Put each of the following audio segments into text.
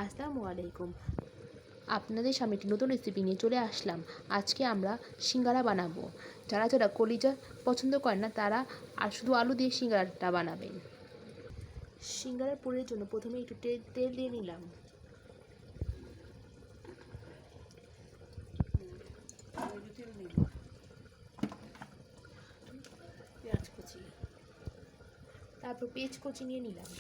আসসালামু আলাইকুম। আপনাদের সামনে একটি নতুন রেসিপি নিয়ে চলে আসলাম। আজকে আমরা সিঙ্গারা বানাবো। যারা যারা কলিজা পছন্দ করেন না তারা আর শুধু আলু দিয়ে সিঙ্গারাটা বানাবেন। সিঙ্গারার পুরের জন্য প্রথমে একটু তেল দিয়ে নিলাম। পেঁয়াজ কুচি, তারপর পেঁয়াজ কুচি নিয়ে নিলাম।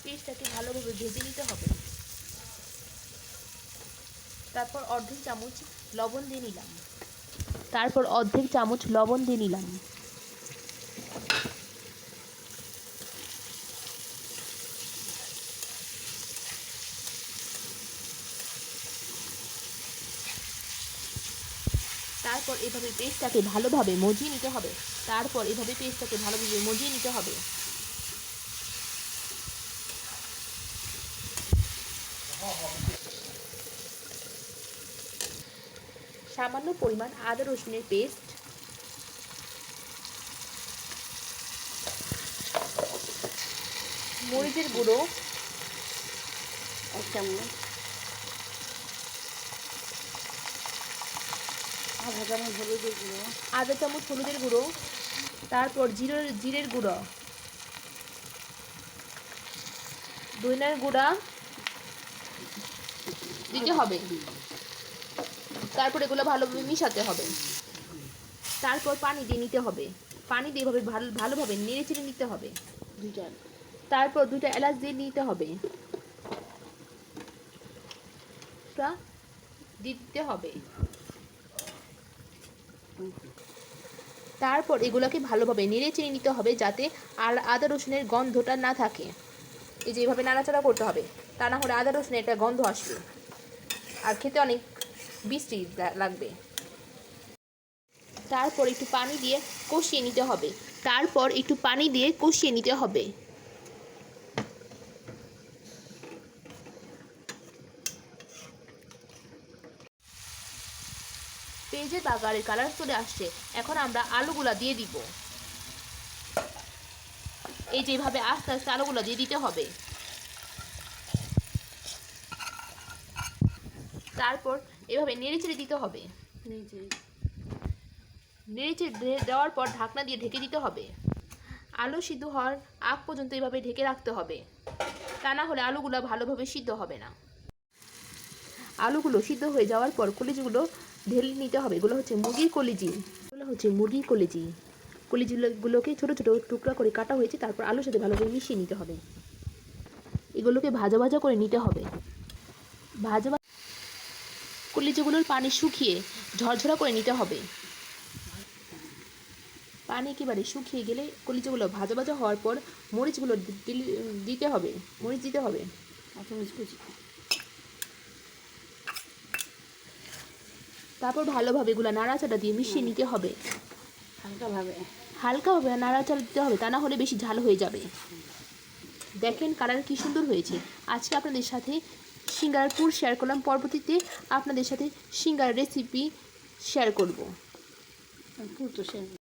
পেঁয়াজটাকে ভালোভাবে ভেজে নিতে হবে। তারপর অর্ধেক চামচ লবণ দিয়ে নিলাম। তারপর এভাবে পেস্টটাকে ভালোভাবে মজিয়ে নিতে হবে। সামান্য পরিমাণ আদা রসুনের পেস্ট, মরিচের গুঁড়ো 1 চামচ, আধা চামচ হলুদের গুঁড়ো, তারপর জিরের গুঁড়ো, ধনিয়ার গুঁড়া দিতে হবে। তারপর এগুলো ভালোভাবে মিশাতে হবে। তারপর পানি দিয়ে নিতে হবে। পানি দিয়ে এভাবে ভালোভাবে নেড়ে চেড়ে নিতে হবে। তারপর 2টা এলাচ দিয়ে নিতে হবে, দিতে হবে। তারপর এগুলোকে ভালোভাবে নেড়ে চেড়ে নিতে হবে যাতে আর আদা রসুনের গন্ধটা না থাকে। এই যে এভাবে নাড়াচাড়া করতে হবে, তা না হলে আদা রসুনের একটা গন্ধ আসবে আর খেতে অনেক বিশ্রী লাগবে। তারপর একটু পানি দিয়ে কষিয়ে নিতে হবে। পেঁয়াজের বাগারের কালার চলে আসছে। এখন আমরা আলুগুলা দিয়ে দিব। এই যে এভাবে আস্তে আস্তে আলুগুলা দিয়ে দিতে হবে। তারপর এভাবে নেড়ে চেড়ে দিতে হবে। নেড়ে চেড়ে দেওয়ার পর ঢাকনা দিয়ে ঢেকে দিতে হবে। আলু সিদ্ধ হওয়ার আগ পর্যন্ত এভাবে ঢেকে রাখতে হবে, তা না হলে আলুগুলো ভালোভাবে সিদ্ধ হবে না। আলুগুলো সিদ্ধ হয়ে যাওয়ার পর কলিজিগুলো ঢেলে নিতে হবে। এগুলো হচ্ছে মুরগির কলিজি। কলিজিগুলোকে ছোট ছোট টুকরা করে কাটা হয়েছে। তারপর আলুর সাথে ভালোভাবে মিশিয়ে নিতে হবে। এগুলোকে ভাজা ভাজা করে নিতে হবে। কলিজিগুলোর পানি শুকিয়ে ঝরঝরা করে নিতে হবে। পানি একেবারে শুকিয়ে গেলে কলিজিগুলো ভাজা ভাজা হওয়ার পর মরিচগুলো দিতে হবে। তারপর ভালোভাবে এগুলো নাড়াচাড়া দিয়ে মিশিয়ে নিতে হবে। হালকাভাবে নাড়াচাড়া দিতে হবে, তা না হলে বেশি ঝাল হয়ে যাবে। দেখেন কালার কি সুন্দর হয়েছে। আজকে আপনাদের সাথে সিঙ্গারার পুর শেয়ার করলাম। পরবর্তীতে আপনাদের সাথে সিঙ্গারার রেসিপি শেয়ার করব।